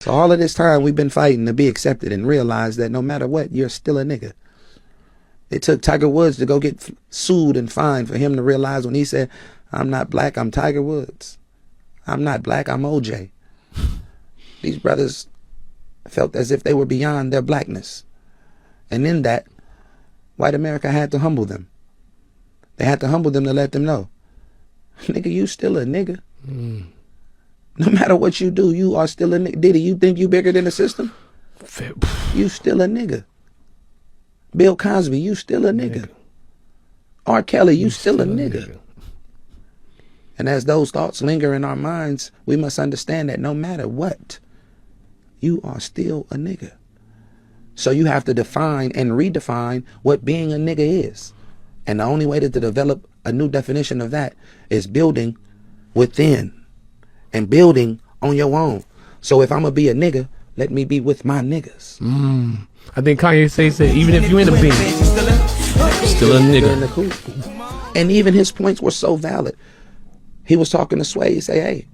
So all of this time we've been fighting to be accepted and realize that no matter what, you're still a nigga. It took Tiger Woods to go get sued and fined for him to realize when he said, I'm not black, I'm Tiger Woods. I'm not black, I'm OJ. These brothers felt as if they were beyond their blackness. And in that, white America had to humble them. They had to humble them to let them know, nigga, you still a nigga. No matter what you do, you are still a nigga. Diddy, you think you bigger than the system? You still a nigga. Bill Cosby, you still a nigga. R. Kelly, you still a nigga. And as those thoughts linger in our minds, we must understand that no matter what, you are still a nigga. So you have to define and redefine what being a nigga is. And the only way to develop a new definition of that is building within and building on your own. So if I'm gonna be a nigga, let me be with my niggas. I think Kanye said, even if you in a bean, still a nigga. And even his points were so valid. He was talking to Sway. He say, hey,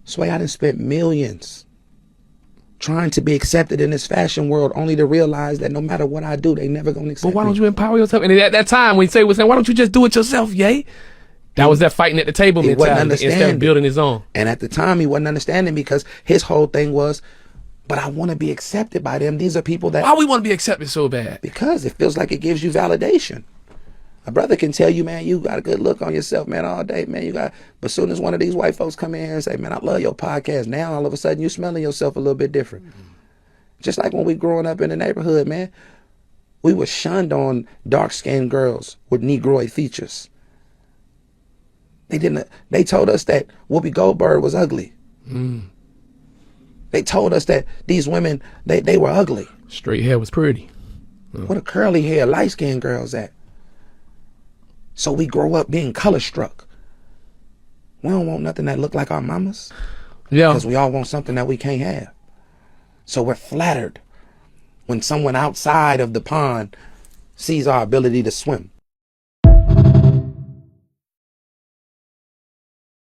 Sway, I done spent millions trying to be accepted in this fashion world, only to realize that no matter what I do, they never gonna accept me. But why don't you empower yourself? And at that time, when Sway was saying, why don't you just do it yourself, yay? That was that fighting at the table mentality instead of building his own. And at the time, he wasn't understanding because his whole thing was, but I want to be accepted by them. These are people that... Why we want to be accepted so bad? Because it feels like it gives you validation. A brother can tell you, man, you got a good look on yourself, man, all day, man. You got... But as soon as one of these white folks come in here and say, man, I love your podcast, now all of a sudden you smelling yourself a little bit different. Just like when we growing up in the neighborhood, man, we were shunned on dark-skinned girls with Negroid features. They told us that Whoopi Goldberg was ugly. They told us that these women, they were ugly. Straight hair was pretty. What a curly hair, light-skinned girls at. So we grow up being color struck. We don't want nothing that look like our mamas. Yeah. Because we all want something that we can't have. So we're flattered when someone outside of the pond sees our ability to swim.